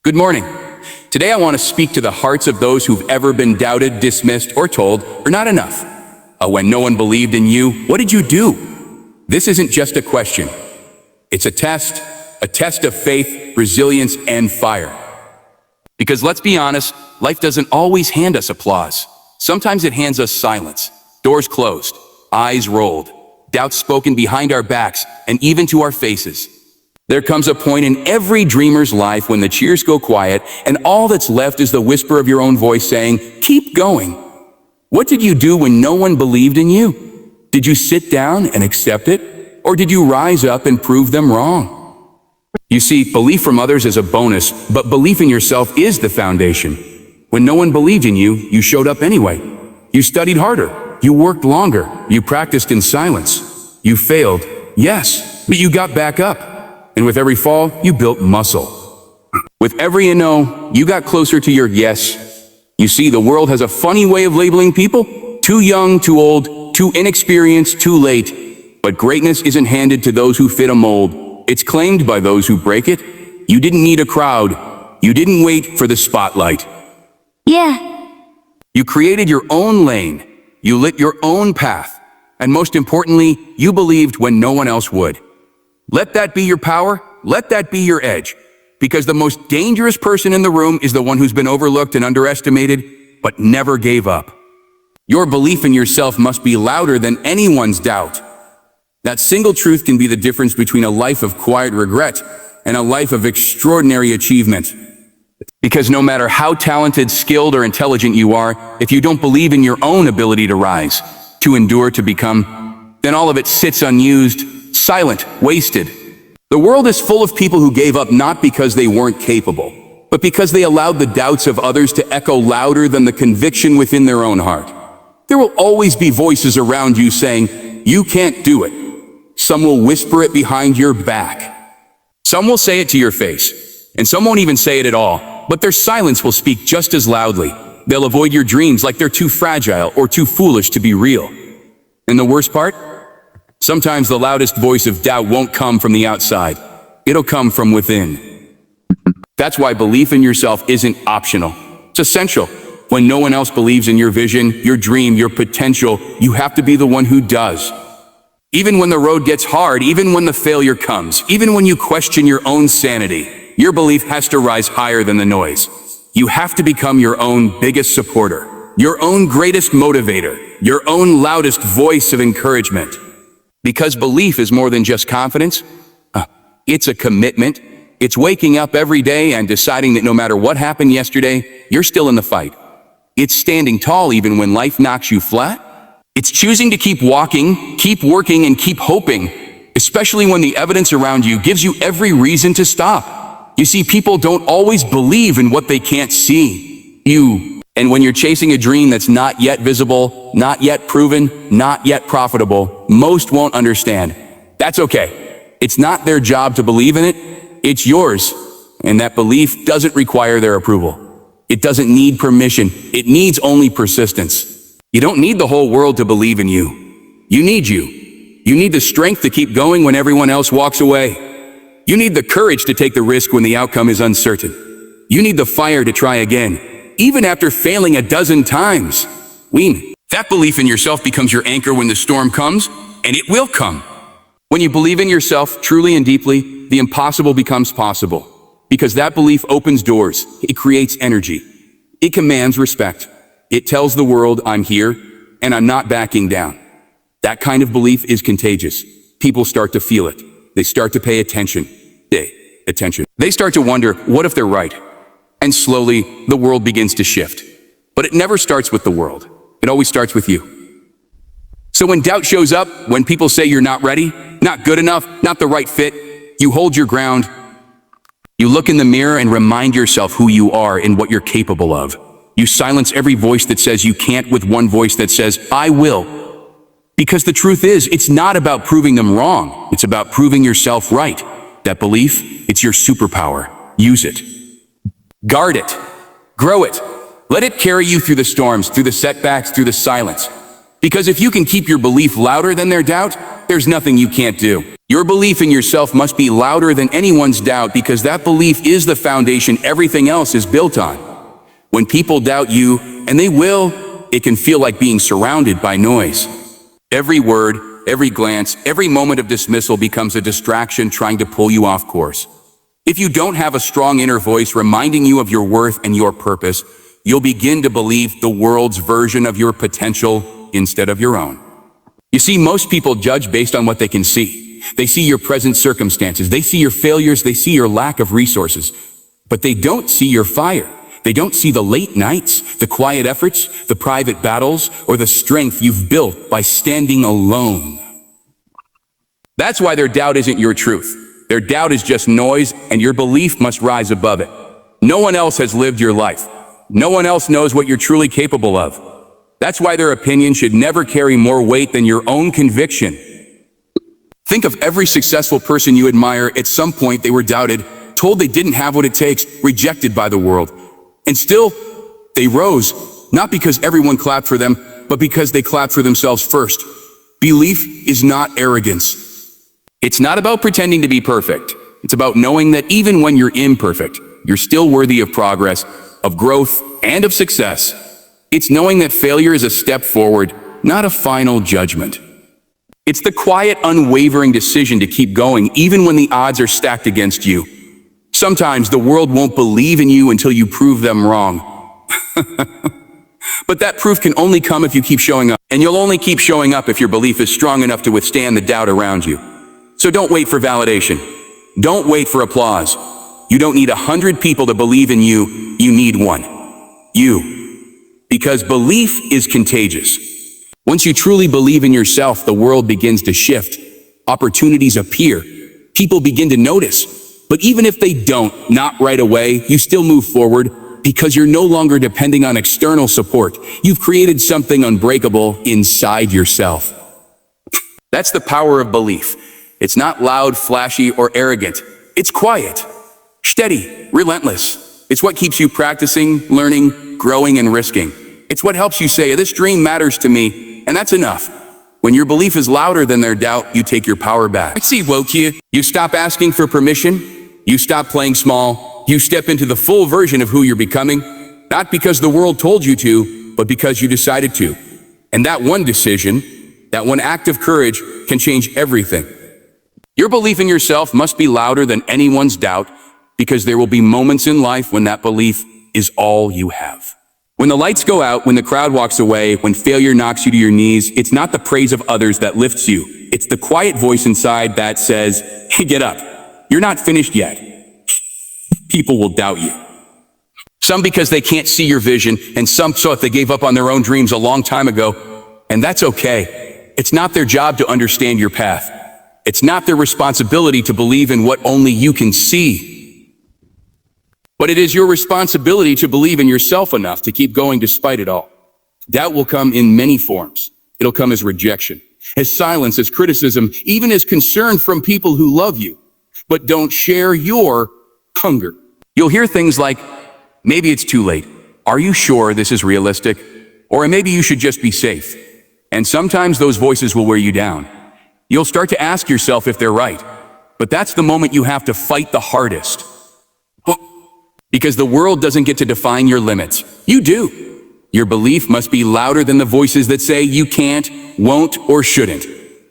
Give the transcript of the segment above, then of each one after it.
Good morning. Today I want to speak to the hearts of those who've ever been doubted, dismissed, or told you're not enough. When no one believed in you, what did you do? This isn't just a question. It's a test of faith, resilience, and fire. Because let's be honest, life doesn't always hand us applause. Sometimes it hands us silence, doors closed, eyes rolled, doubts spoken behind our backs, and even to our faces. There comes a point in every dreamer's life when the cheers go quiet and all that's left is the whisper of your own voice saying, "Keep going." What did you do when no one believed in you? Did you sit down and accept it? Or did you rise up and prove them wrong? You see, belief from others is a bonus, but belief in yourself is the foundation. When no one believed in you, you showed up anyway. You studied harder. You worked longer. You practiced in silence. You failed, yes, but you got back up. And with every fall, you built muscle. With every no, you got closer to your yes. You see, the world has a funny way of labeling people. Too young, too old, too inexperienced, too late. But greatness isn't handed to those who fit a mold. It's claimed by those who break it. You didn't need a crowd. You didn't wait for the spotlight. Yeah. You created your own lane. You lit your own path. And most importantly, you believed when no one else would. Let that be your power. Let that be your edge. Because the most dangerous person in the room is the one who's been overlooked and underestimated, but never gave up. Your belief in yourself must be louder than anyone's doubt. That single truth can be the difference between a life of quiet regret and a life of extraordinary achievement. Because no matter how talented, skilled, or intelligent you are, if you don't believe in your own ability to rise, to endure, to become, then all of it sits unused, silent, wasted. The world is full of people who gave up not because they weren't capable, but because they allowed the doubts of others to echo louder than the conviction within their own heart. There will always be voices around you saying, "You can't do it." Some will whisper it behind your back. Some will say it to your face, and some won't even say it at all, but their silence will speak just as loudly. They'll avoid your dreams like they're too fragile or too foolish to be real. And the worst part? Sometimes the loudest voice of doubt won't come from the outside. It'll come from within. That's why belief in yourself isn't optional. It's essential. When no one else believes in your vision, your dream, your potential, you have to be the one who does. Even when the road gets hard, even when the failure comes, even when you question your own sanity, your belief has to rise higher than the noise. You have to become your own biggest supporter, your own greatest motivator, your own loudest voice of encouragement. Because belief is more than just confidence. It's a commitment. It's waking up every day and deciding that no matter what happened yesterday, you're still in the fight. It's standing tall even when life knocks you flat. It's choosing to keep walking, keep working, and keep hoping, especially when the evidence around you gives you every reason to stop. You see, people don't always believe in what they can't see. And when you're chasing a dream that's not yet visible, not yet proven, not yet profitable, most won't understand. That's okay. It's not their job to believe in it. It's yours. And that belief doesn't require their approval. It doesn't need permission. It needs only persistence. You don't need the whole world to believe in you. You need you. You need the strength to keep going when everyone else walks away. You need the courage to take the risk when the outcome is uncertain. You need the fire to try again, even after failing a dozen times. That belief in yourself becomes your anchor when the storm comes, and it will come. When you believe in yourself truly and deeply, the impossible becomes possible. Because that belief opens doors. It creates energy. It commands respect. It tells the world, "I'm here, and I'm not backing down." That kind of belief is contagious. People start to feel it. They start to pay attention. They start to wonder, what if they're right? And slowly, the world begins to shift. But it never starts with the world. It always starts with you. So when doubt shows up, when people say you're not ready, not good enough, not the right fit, you hold your ground. You look in the mirror and remind yourself who you are and what you're capable of. You silence every voice that says you can't with one voice that says, "I will." Because the truth is, it's not about proving them wrong. It's about proving yourself right. That belief, it's your superpower. Use it. Guard it. Grow it. Let it carry you through the storms, through the setbacks, through the silence. Because if you can keep your belief louder than their doubt, there's nothing you can't do. Your belief in yourself must be louder than anyone's doubt because that belief is the foundation everything else is built on. When people doubt you, and they will, it can feel like being surrounded by noise. Every word, every glance, every moment of dismissal becomes a distraction trying to pull you off course. If you don't have a strong inner voice reminding you of your worth and your purpose, you'll begin to believe the world's version of your potential instead of your own. You see, most people judge based on what they can see. They see your present circumstances, they see your failures, they see your lack of resources, but they don't see your fire. They don't see the late nights, the quiet efforts, the private battles, or the strength you've built by standing alone. That's why their doubt isn't your truth. Their doubt is just noise, and your belief must rise above it. No one else has lived your life. No one else knows what you're truly capable of. That's why their opinion should never carry more weight than your own conviction. Think of every successful person you admire. At some point they were doubted, told they didn't have what it takes, rejected by the world. And still, they rose, not because everyone clapped for them, but because they clapped for themselves first. Belief is not arrogance. It's not about pretending to be perfect. It's about knowing that even when you're imperfect, you're still worthy of progress, of growth, and of success. It's knowing that failure is a step forward, not a final judgment. It's the quiet, unwavering decision to keep going even when the odds are stacked against you. Sometimes the world won't believe in you until you prove them wrong. But that proof can only come if you keep showing up. And you'll only keep showing up if your belief is strong enough to withstand the doubt around you. So don't wait for validation. Don't wait for applause. You don't need 100 people to believe in you. You need one. You. Because belief is contagious. Once you truly believe in yourself, the world begins to shift. Opportunities appear. People begin to notice. But even if they don't, not right away, you still move forward because you're no longer depending on external support. You've created something unbreakable inside yourself. That's the power of belief. It's not loud, flashy, or arrogant. It's quiet, steady, relentless. It's what keeps you practicing, learning, growing, and risking. It's what helps you say, this dream matters to me. And that's enough. When your belief is louder than their doubt, you take your power back. I see, Wokia. You stop asking for permission. You stop playing small. You step into the full version of who you're becoming, not because the world told you to, but because you decided to. And that one decision, that one act of courage can change everything. Your belief in yourself must be louder than anyone's doubt because there will be moments in life when that belief is all you have. When the lights go out, when the crowd walks away, when failure knocks you to your knees, it's not the praise of others that lifts you. It's the quiet voice inside that says, hey, get up. You're not finished yet. People will doubt you. Some because they can't see your vision, and some so if they gave up on their own dreams a long time ago. And that's okay. It's not their job to understand your path. It's not their responsibility to believe in what only you can see. But it is your responsibility to believe in yourself enough to keep going despite it all. Doubt will come in many forms. It'll come as rejection, as silence, as criticism, even as concern from people who love you, but don't share your hunger. You'll hear things like, maybe it's too late. Are you sure this is realistic? Or maybe you should just be safe. And sometimes those voices will wear you down. You'll start to ask yourself if they're right. But that's the moment you have to fight the hardest. Because the world doesn't get to define your limits. You do. Your belief must be louder than the voices that say you can't, won't, or shouldn't.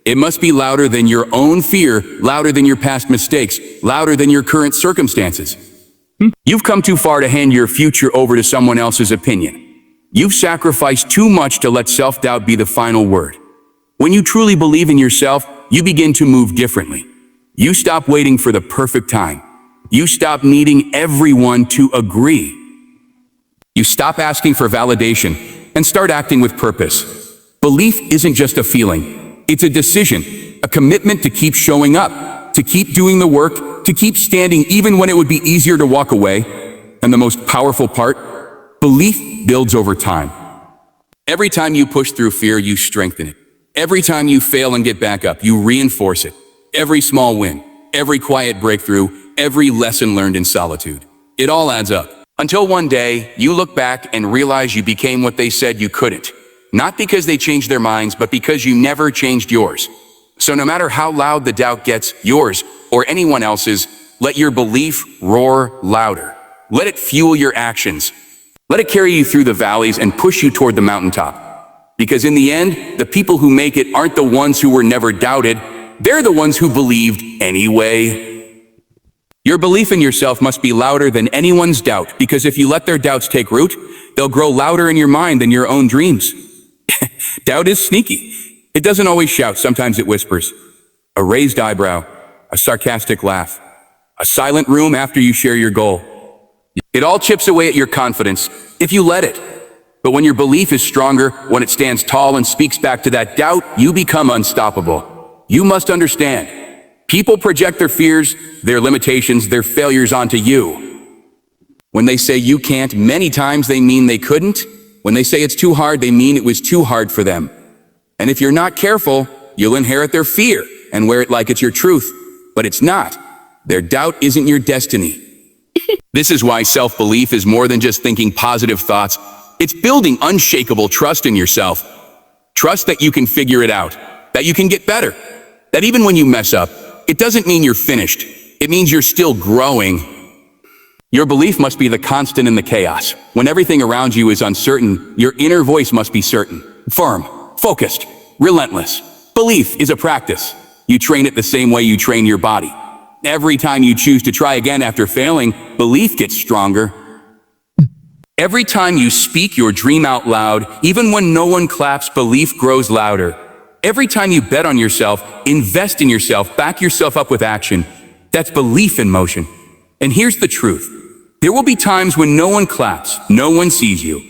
It must be louder than your own fear, louder than your past mistakes, louder than your current circumstances. You've come too far to hand your future over to someone else's opinion. You've sacrificed too much to let self-doubt be the final word. When you truly believe in yourself, you begin to move differently. You stop waiting for the perfect time. You stop needing everyone to agree. You stop asking for validation and start acting with purpose. Belief isn't just a feeling. It's a decision, a commitment to keep showing up, to keep doing the work, to keep standing even when it would be easier to walk away. And the most powerful part, belief builds over time. Every time you push through fear, you strengthen it. Every time you fail and get back up, you reinforce it. Every small win, every quiet breakthrough, every lesson learned in solitude. It all adds up. Until one day, you look back and realize you became what they said you couldn't. Not because they changed their minds, but because you never changed yours. So no matter how loud the doubt gets, yours or anyone else's, let your belief roar louder. Let it fuel your actions. Let it carry you through the valleys and push you toward the mountaintop. Because in the end, the people who make it aren't the ones who were never doubted. They're the ones who believed anyway. Your belief in yourself must be louder than anyone's doubt, because if you let their doubts take root, they'll grow louder in your mind than your own dreams. Doubt is sneaky. It doesn't always shout, sometimes it whispers. A raised eyebrow, a sarcastic laugh, a silent room after you share your goal. It all chips away at your confidence if you let it. But when your belief is stronger, when it stands tall and speaks back to that doubt, you become unstoppable. You must understand, people project their fears, their limitations, their failures onto you. When they say you can't, many times they mean they couldn't. When they say it's too hard, they mean it was too hard for them. And if you're not careful, you'll inherit their fear and wear it like it's your truth. But it's not. Their doubt isn't your destiny. This is why self-belief is more than just thinking positive thoughts. It's building unshakable trust in yourself. Trust that you can figure it out, that you can get better, that even when you mess up, it doesn't mean you're finished. It means you're still growing. Your belief must be the constant in the chaos. When everything around you is uncertain, your inner voice must be certain, firm, focused, relentless. Belief is a practice. You train it the same way you train your body. Every time you choose to try again after failing, belief gets stronger. Every time you speak your dream out loud, even when no one claps, belief grows louder. Every time you bet on yourself, invest in yourself, back yourself up with action, that's belief in motion. And here's the truth. There will be times when no one claps, no one sees you.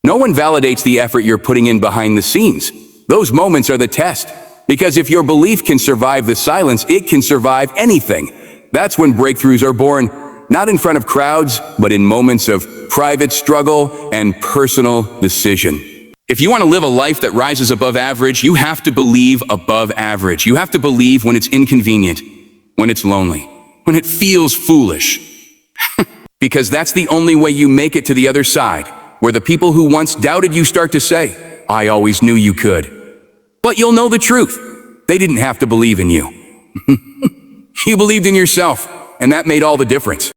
No one validates the effort you're putting in behind the scenes. Those moments are the test. Because if your belief can survive the silence, it can survive anything. That's when breakthroughs are born, not in front of crowds, but in moments of private struggle and personal decision. If you want to live a life that rises above average, you have to believe above average. You have to believe when it's inconvenient, when it's lonely, when it feels foolish. Because that's the only way you make it to the other side, where the people who once doubted you start to say, "I always knew you could." But you'll know the truth. They didn't have to believe in you. You believed in yourself, and that made all the difference.